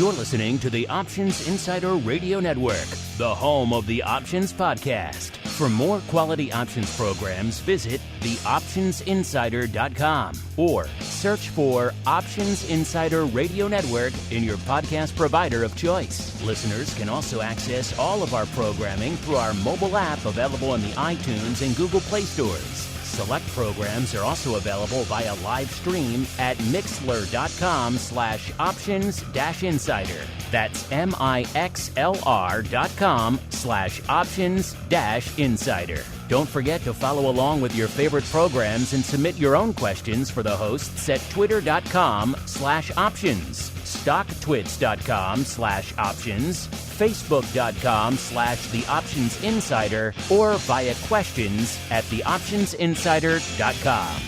You're listening to the Options Insider Radio Network, the home of the Options Podcast. For more quality options programs, visit theoptionsinsider.com or search for Options Insider Radio Network in your podcast provider of choice. Listeners can also access all of our programming through our mobile app available in the iTunes and Google Play stores. Select programs are also available via live stream at mixlr.com/options-insider. That's mixlr.com/options-insider. Don't forget to follow along with your favorite programs and submit your own questions for the hosts at twitter.com/options, stocktwits.com/options, facebook.com/theoptionsinsider, or via questions at theoptionsinsider.com.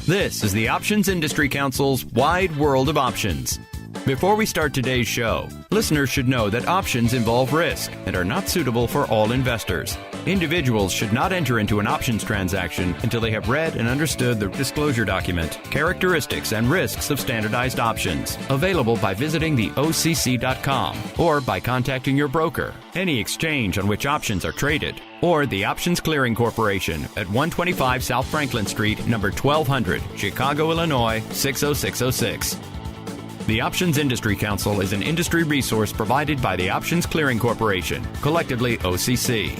This is the Options Industry Council's Wide World of Options. Before we start today's show, listeners should know that options involve risk and are not suitable for all investors. Individuals should not enter into an options transaction until they have read and understood the disclosure document, characteristics and risks of standardized options, available by visiting the OCC.com or by contacting your broker, any exchange on which options are traded, or the Options Clearing Corporation at 125 South Franklin Street, number 1200, Chicago, Illinois, 60606. The Options Industry Council is an industry resource provided by the Options Clearing Corporation, collectively OCC.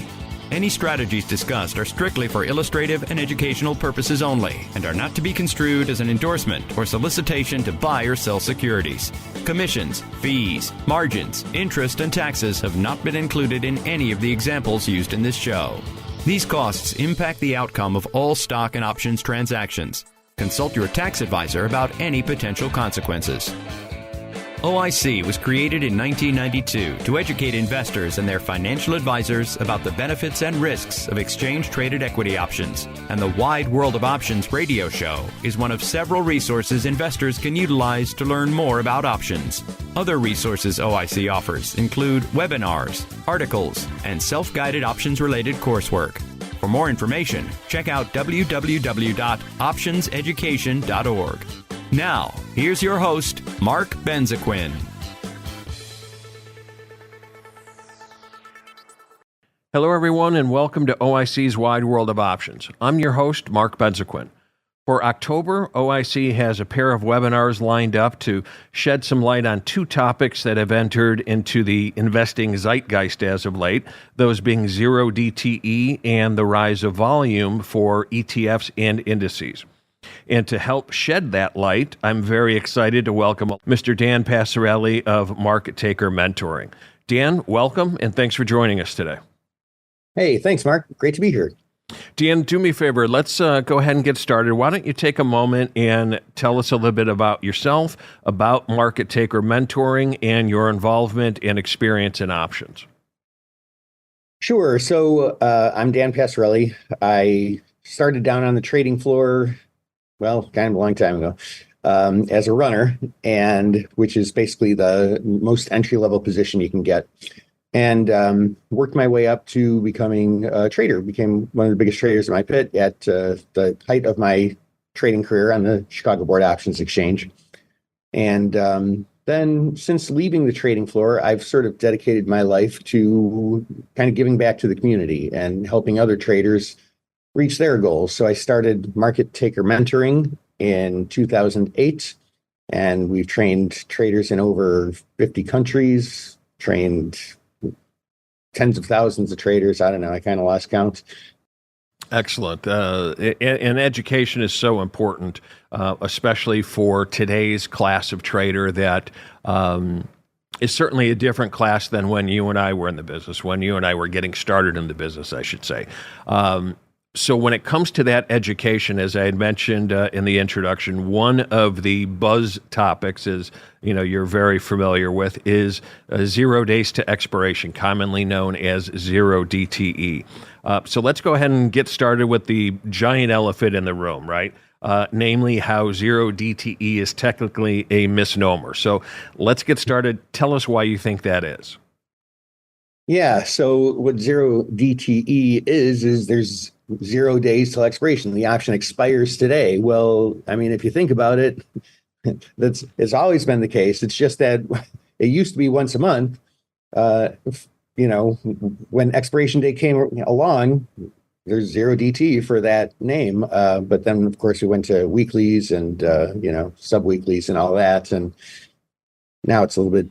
Any strategies discussed are strictly for illustrative and educational purposes only and are not to be construed as an endorsement or solicitation to buy or sell securities. Commissions, fees, margins, interest, and taxes have not been included in any of the examples used in this show. These costs impact the outcome of all stock and options transactions. Consult your tax advisor about any potential consequences. OIC was created in 1992 to educate investors and their financial advisors about the benefits and risks of exchange-traded equity options, and the Wide World of Options radio show is one of several resources investors can utilize to learn more about options. Other resources OIC offers include webinars, articles, and self-guided options-related coursework. For more information, check out www.optionseducation.org. Now, here's your host, Mark Benzaquen. Hello, everyone, and welcome to OIC's Wide World of Options. I'm your host, Mark Benzaquen. For October, OIC has a pair of webinars lined up to shed some light on two topics that have entered into the investing zeitgeist as of late, those being zero DTE and the rise of volume for ETFs and indices. And to help shed that light, I'm very excited to welcome Mr. Dan Passarelli of Market Taker Mentoring. Dan, welcome, and thanks for joining us today. Hey, thanks, Mark. Great to be here. Dan, do me a favor. Let's go ahead and get started. Why don't you take a moment and tell us a little bit about yourself, about Market Taker Mentoring, and your involvement and experience in options. Sure. So I'm Dan Passarelli. I started down on the trading floor, well, kind of a long time ago, as a runner, and which is basically the most entry-level position you can get. And worked my way up to becoming a trader, became one of the biggest traders in my pit at the height of my trading career on the Chicago Board Options Exchange. And then since leaving the trading floor, I've sort of dedicated my life to kind of giving back to the community and helping other traders reach their goals. So I started Market Taker Mentoring in 2008, and we've trained traders in over 50 countries, trained tens of thousands of traders. I don't know. I kind of lost count. Excellent. And education is so important, especially for today's class of trader that is certainly a different class than when you and I were in the business, when you and I were getting started in the business, I should say. So when it comes to that education, as I had mentioned in the introduction, one of the buzz topics is, you're very familiar with, is 0 days to expiration, commonly known as zero DTE. So let's go ahead and get started with the giant elephant in the room, right? Namely how zero DTE is technically a misnomer. So let's get started. Tell us why you think that is. Yeah, so what zero DTE is there's 0 days till expiration. The option expires today. Well, I mean, if you think about it, it's always been the case. It's just that it used to be once a month. When expiration date came along, there's 0 DT for that name. But then, of course, we went to weeklies and, sub-weeklies and all that. And now it's a little bit,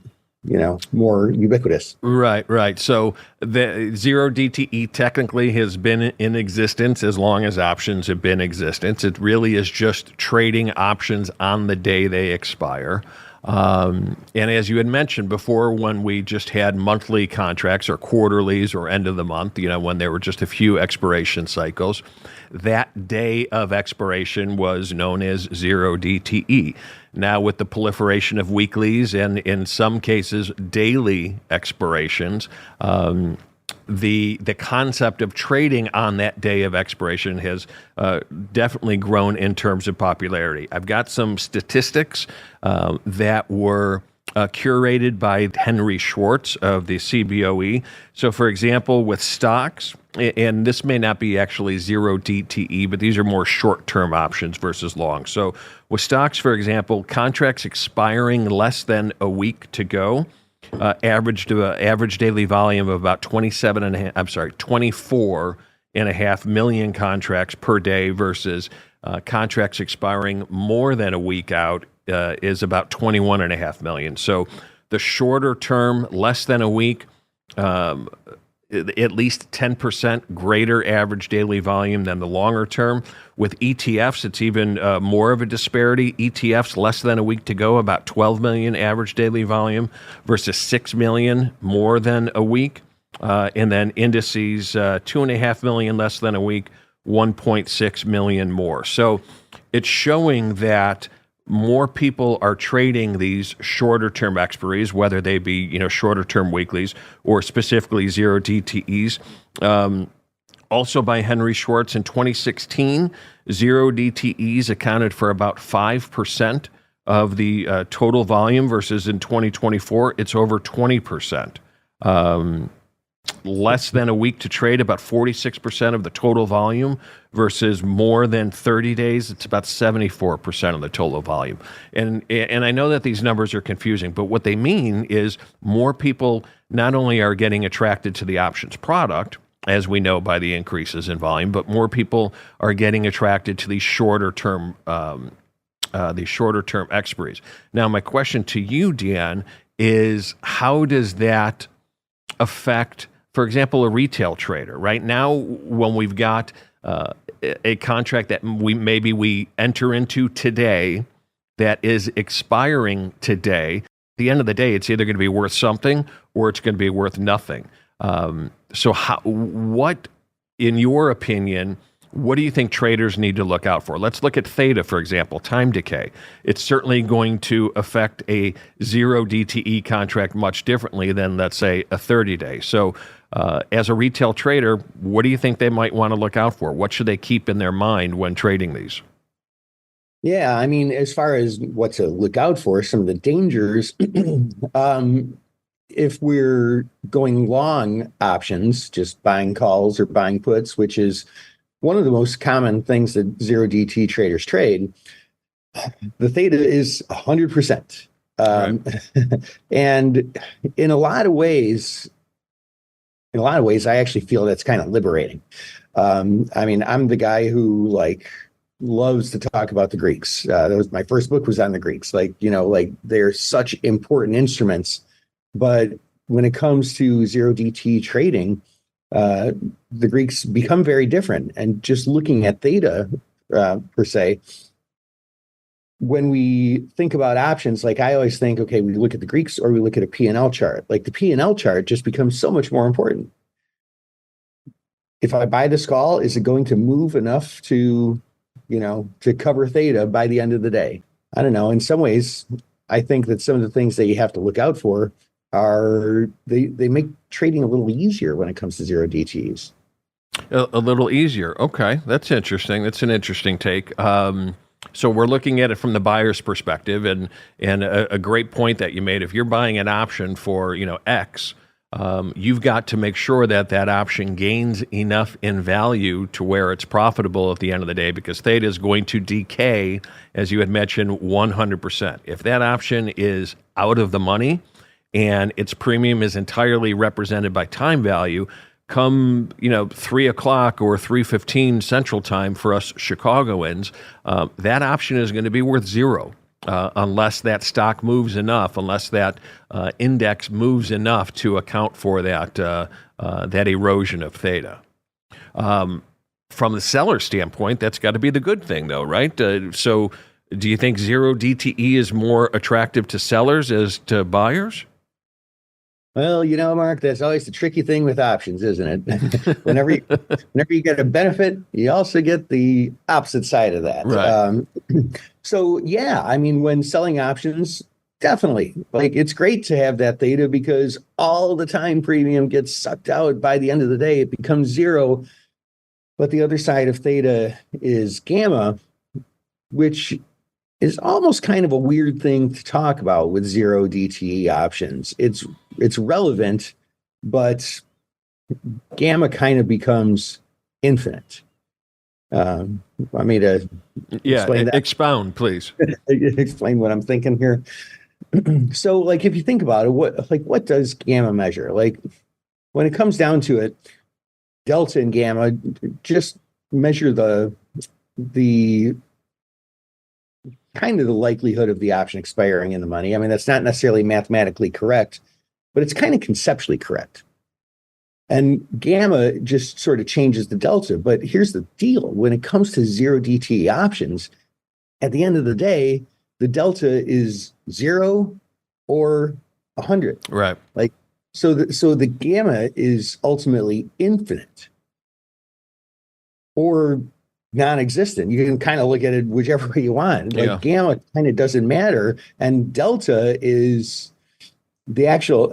more ubiquitous. Right. So the 0 DTE technically has been in existence as long as options have been in existence. It really is just trading options on the day they expire. And as you had mentioned before, when we just had monthly contracts or quarterlies or end of the month, when there were just a few expiration cycles, that day of expiration was known as 0 DTE. Now, with the proliferation of weeklies and in some cases daily expirations, the concept of trading on that day of expiration has definitely grown in terms of popularity. I've got some statistics that were curated by Henry Schwartz of the CBOE. So, for example, with stocks, and this may not be actually 0 DTE, but these are more short-term options versus long. So with stocks, for example, contracts expiring less than a week to go, average daily volume of about 24.5 million contracts per day versus contracts expiring more than a week out is about 21.5 million. So the shorter term, less than a week, at least 10% greater average daily volume than the longer term. With ETFs, it's even more of a disparity. ETFs, less than a week to go, about 12 million average daily volume versus 6 million more than a week. And then indices, 2.5 million less than a week, 1.6 million more. So it's showing that more people are trading these shorter term expiries, whether they be shorter term weeklies or specifically 0 DTEs. Also by Henry Schwartz in 2016, 0 DTEs accounted for about 5% of the total volume versus in 2024, it's over 20%. Less than a week to trade, about 46% of the total volume versus more than 30 days, it's about 74% of the total volume. And I know that these numbers are confusing, but what they mean is more people not only are getting attracted to the options product, as we know by the increases in volume, but more people are getting attracted to these shorter term expiries. Now, my question to you, Deanne, is how does that affect, for example, a retail trader? Right now, when we've got a contract that we enter into today that is expiring today, at the end of the day, it's either going to be worth something or it's going to be worth nothing. So what, in your opinion, what do you think traders need to look out for? Let's look at theta, for example, time decay. It's certainly going to affect a 0 DTE contract much differently than, let's say, a 30-day. So as a retail trader, what do you think they might want to look out for? What should they keep in their mind when trading these? Yeah, I mean, as far as what to look out for, some of the dangers, if we're going long options, just buying calls or buying puts, which is one of the most common things that 0 DT traders trade, the theta is 100%. And in a lot of ways, I actually feel that's kind of liberating. I mean, I'm the guy who loves to talk about the Greeks. That was my first book was on the Greeks. They're such important instruments. But when it comes to 0 DT trading, the Greeks become very different. And just looking at theta per se, when we think about options, I always think, okay, we look at the Greeks or we look at a P&L chart. The P&L chart just becomes so much more important. If I buy this call, is it going to move enough to cover theta by the end of the day? I don't know. In some ways, I think that some of the things that you have to look out for are they make trading a little easier when it comes to 0 DTs. A little easier. Okay, that's interesting. That's an interesting take. So we're looking at it from the buyer's perspective, and a great point that you made. If you're buying an option for X, you've got to make sure that that option gains enough in value to where it's profitable at the end of the day, because theta is going to decay, as you had mentioned, 100%. If that option is out of the money and its premium is entirely represented by time value, come 3 o'clock or 3:15 Central Time for us Chicagoans, that option is going to be worth zero. Unless that stock moves enough, unless that index moves enough to account for that erosion of theta. From the seller standpoint, that's got to be the good thing, though, right? So do you think zero DTE is more attractive to sellers as to buyers? Well, Mark, that's always the tricky thing with options, isn't it? whenever you get a benefit, you also get the opposite side of that. Right. So, yeah, I mean, when selling options, definitely, it's great to have that theta because all the time premium gets sucked out. By the end of the day, it becomes zero. But the other side of theta is gamma, which is almost kind of a weird thing to talk about with zero DTE options. It's relevant, but gamma kind of becomes infinite. Want me to explain that? Expound, please. Explain what I'm thinking here. So, if you think about it, what does gamma measure? When it comes down to it, delta and gamma just measure the kind of the likelihood of the option expiring in the money. I mean, that's not necessarily mathematically correct, but it's kind of conceptually correct. And gamma just sort of changes the delta. But here's the deal. When it comes to zero DTE options, at the end of the day, the delta is 0 or 100. Right. So the gamma is ultimately infinite or non-existent. You can kind of look at it whichever way you want. Gamma kind of doesn't matter, and delta is the actual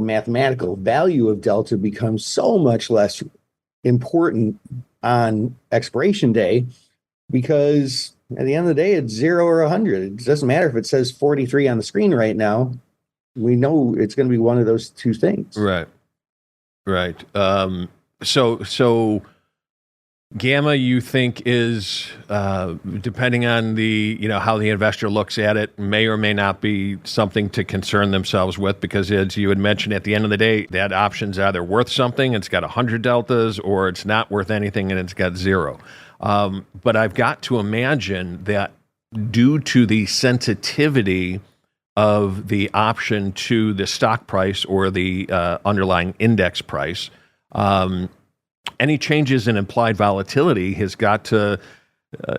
mathematical value of delta becomes so much less important on expiration day, because at the end of the day, it's 0 or 100. It doesn't matter if it says 43 on the screen right now. We know it's going to be one of those two things. Right. So gamma, you think, is depending on the how the investor looks at it, may or may not be something to concern themselves with, because as you had mentioned, at the end of the day, that option's either worth something, it's got 100 deltas, or it's not worth anything and it's got 0. But I've got to imagine that due to the sensitivity of the option to the stock price or the underlying index price, any changes in implied volatility has got to,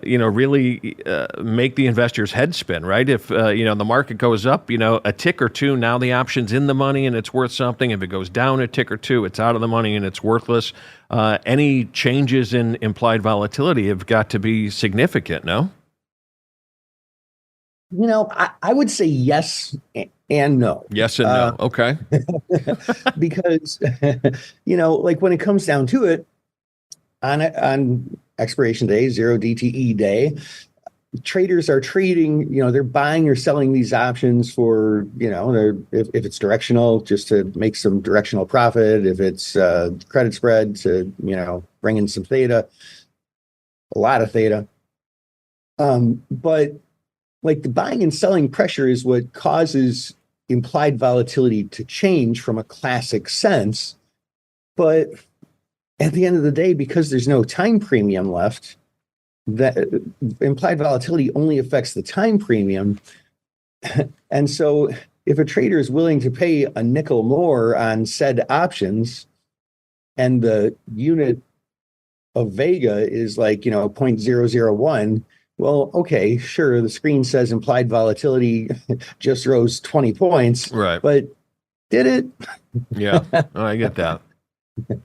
really make the investor's head spin, right? If, the market goes up, a tick or two, now the option's in the money and it's worth something. If it goes down a tick or two, it's out of the money and it's worthless. Any changes in implied volatility have got to be significant, no? I would say yes and no. Yes and no. Okay. Because, when it comes down to it, on expiration day, zero DTE day, traders are trading, they're buying or selling these options for, if it's directional, just to make some directional profit. If it's credit spread, to, bring in some theta, a lot of theta. But the buying and selling pressure is what causes implied volatility to change from a classic sense. But at the end of the day, because there's no time premium left, that implied volatility only affects the time premium. And so if a trader is willing to pay a nickel more on said options, and the unit of Vega is 0.001, well, okay, sure, the screen says implied volatility just rose 20 points. Right. But did it? Yeah, I get that.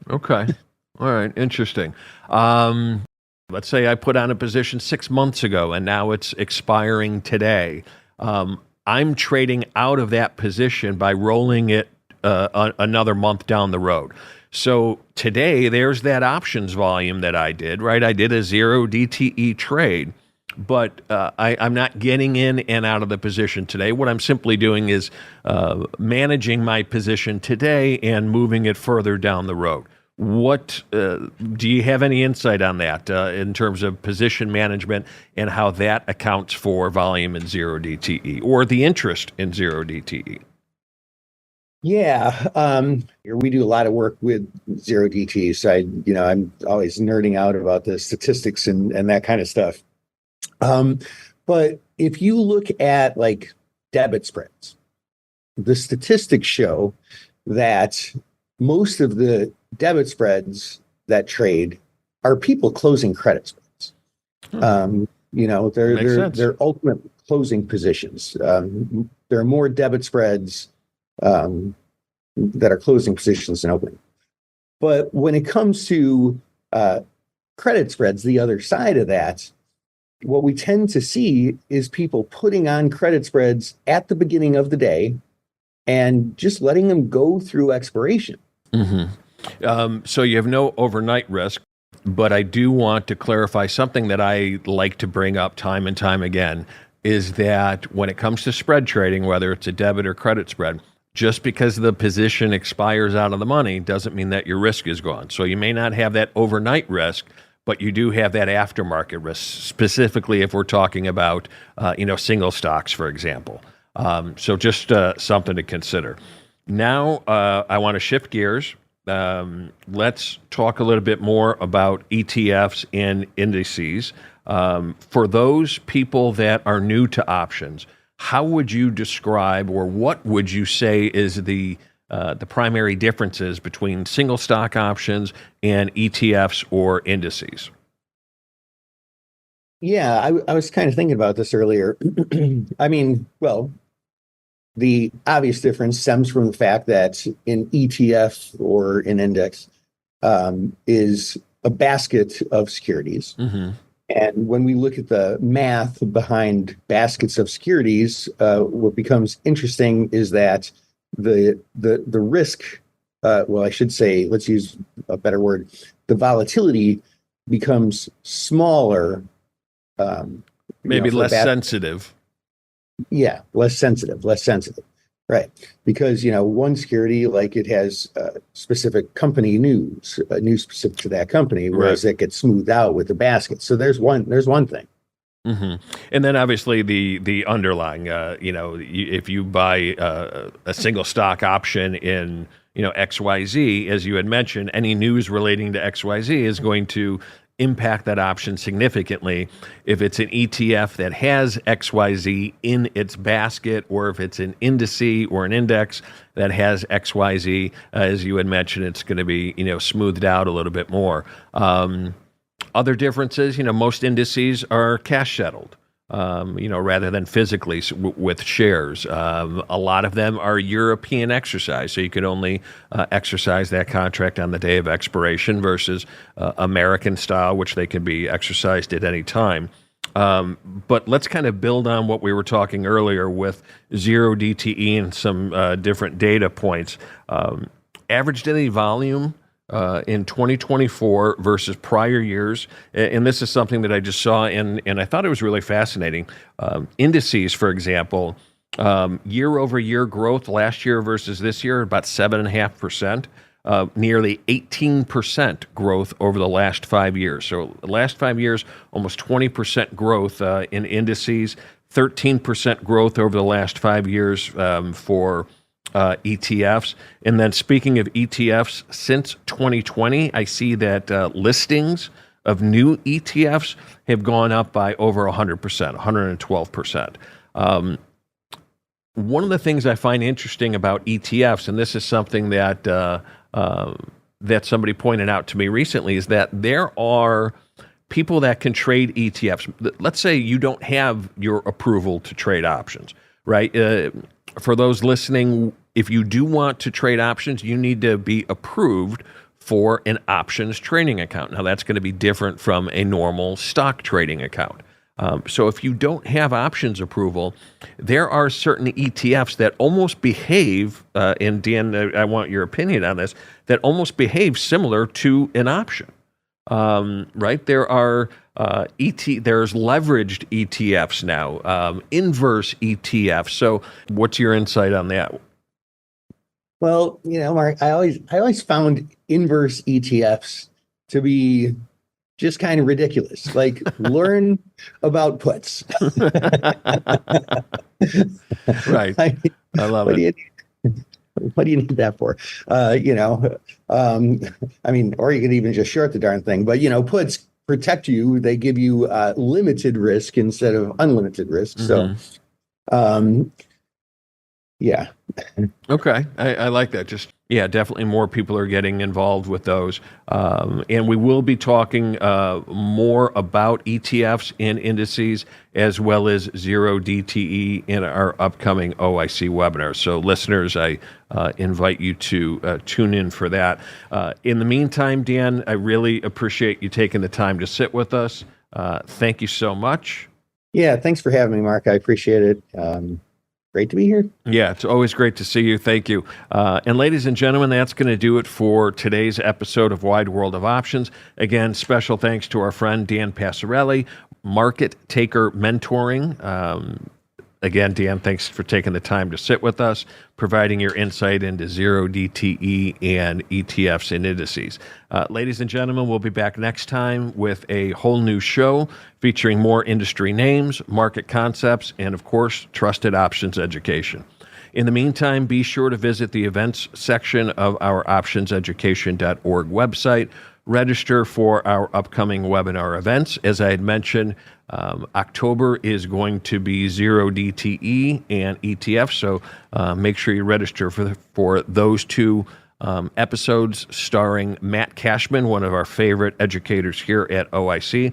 Okay. All right, interesting. Let's say I put on a position 6 months ago and now it's expiring today. I'm trading out of that position by rolling it another month down the road. So today, there's that options volume that I did, right? I did a zero DTE trade. but I'm not getting in and out of the position today. What I'm simply doing is managing my position today and moving it further down the road. What do you have any insight on that in terms of position management and how that accounts for volume in zero DTE or the interest in zero DTE? Yeah, we do a lot of work with zero DTE. So I'm always nerding out about the statistics and that kind of stuff. But if you look at like debit spreads, the statistics show that most of the debit spreads that trade are people closing credit spreads. They're ultimate closing positions. There are more debit spreads that are closing positions than opening. But when it comes to credit spreads, the other side of that, what we tend to see is people putting on credit spreads at the beginning of the day and just letting them go through expiration. Mm-hmm. So you have no overnight risk, but I do want to clarify something that I like to bring up time and time again, is that when it comes to spread trading, whether it's a debit or credit spread, just because the position expires out of the money doesn't mean that your risk is gone. So you may not have that overnight risk, but you do have that aftermarket risk, specifically if we're talking about, single stocks, for example. So just something to consider. Now, I want to shift gears. Let's talk a little bit more about ETFs and indices. For those people that are new to options, how would you describe, or what would you say is the primary differences between single stock options and ETFs or indices? Yeah, I was kind of thinking about this earlier. The obvious difference stems from the fact that an ETF or an index is a basket of securities. Mm-hmm. And when we look at the math behind baskets of securities, what becomes interesting is that the risk, I should say, let's use a better word, the volatility becomes smaller. Maybe less sensitive. Yeah, less sensitive. Right. Because, one security, like it has specific company news specific to that company, whereas it gets smoothed out with the basket. So there's one thing. Mm-hmm. And then obviously the underlying, if you buy a single stock option in, XYZ, as you had mentioned, any news relating to XYZ is going to impact that option significantly. If it's an ETF that has XYZ in its basket, or if it's an indice or an index that has XYZ, as you had mentioned, it's going to be, smoothed out a little bit more. Other differences, most indices are cash settled, rather than physically with shares. A lot of them are European exercise, so you could only exercise that contract on the day of expiration versus American style, which they can be exercised at any time. But let's kind of build on what we were talking earlier with zero DTE and some different data points. Average daily volume in 2024 versus prior years. And this is something that I just saw, and I thought it was really fascinating. Indices, for example, year over year growth last year versus this year, about 7.5%, nearly 18% growth over the last 5 years. So the last 5 years, almost 20% growth in indices, 13% growth over the last 5 years for ETFs. And then speaking of ETFs, since 2020, I see that listings of new ETFs have gone up by over 100%, 112%. One of the things I find interesting about ETFs, and this is something that that somebody pointed out to me recently, is that there are people that can trade ETFs. Let's say you don't have your approval to trade options, right? For those listening, if you do want to trade options, you need to be approved for an options trading account. Now, that's going to be different from a normal stock trading account. So if you don't have options approval, there are certain ETFs that almost behave, and Dan, I want your opinion on this, that almost behave similar to an option. right? There are there's leveraged ETFs now, inverse ETFs. So, what's your insight on that? Well, Mark, I always found inverse ETFs to be just kind of ridiculous. Like, learn about puts. Right. I love it. What do you need that for? Or you could even just short the darn thing. But, puts protect you. They give you limited risk instead of unlimited risk. Mm-hmm. So, yeah. Okay. I like that. Definitely more people are getting involved with those. And we will be talking more about ETFs and indices as well as zero DTE in our upcoming OIC webinar. So listeners, I invite you to tune in for that. In the meantime, Dan, I really appreciate you taking the time to sit with us. Thank you so much. Yeah, thanks for having me, Mark. I appreciate it. Great to be here. Yeah, it's always great to see you. Thank you. And ladies and gentlemen, that's going to do it for today's episode of Wide World of Options. Again, special thanks to our friend Dan Passarelli, Market Taker Mentoring. Again, Dan, thanks for taking the time to sit with us, providing your insight into zero DTE and ETFs and indices. Ladies and gentlemen, we'll be back next time with a whole new show featuring more industry names, market concepts, and of course, trusted options education. In the meantime, be sure to visit the events section of our optionseducation.org website. Register for our upcoming webinar events. As I had mentioned, October is going to be zero DTE and ETF, so make sure you register for those two episodes starring Matt Cashman, one of our favorite educators here at OIC.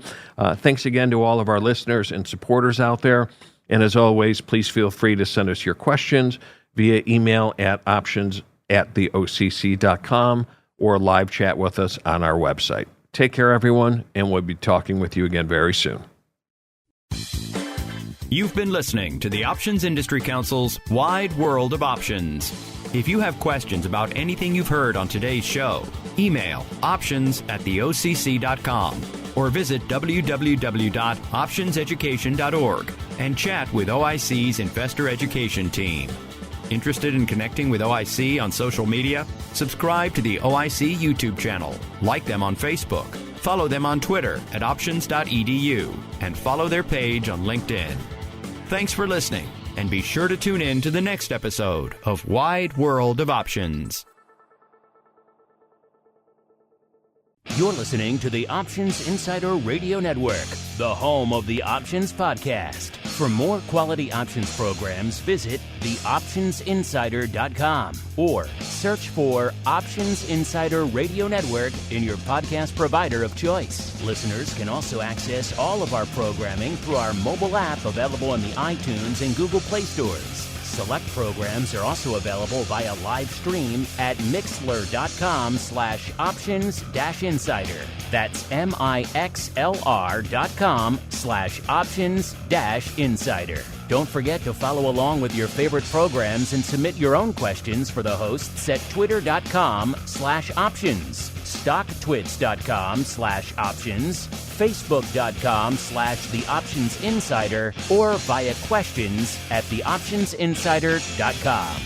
Thanks again to all of our listeners and supporters out there. And as always, please feel free to send us your questions via email at options@theocc.com or live chat with us on our website. Take care, everyone, and we'll be talking with you again very soon. You've been listening to the Options Industry Council's Wide World of Options. If you have questions about anything you've heard on today's show, email options@theocc.com or visit www.optionseducation.org and chat with OIC's Investor Education team. Interested in connecting with OIC on social media? Subscribe to the OIC YouTube channel, like them on Facebook, follow them on Twitter at options.edu, and follow their page on LinkedIn. Thanks for listening, and be sure to tune in to the next episode of Wide World of Options. You're listening to the Options Insider Radio Network, the home of the Options Podcast. For more quality options programs, visit theoptionsinsider.com or search for Options Insider Radio Network in your podcast provider of choice. Listeners can also access all of our programming through our mobile app available in the iTunes and Google Play stores. Select programs are also available via live stream at mixlr.com/options-insider. That's mixlr.com/options-insider. Don't forget to follow along with your favorite programs and submit your own questions for the hosts at twitter.com/options, stocktwits.com/options, facebook.com/theoptionsinsider, or via questions@theoptionsinsider.com.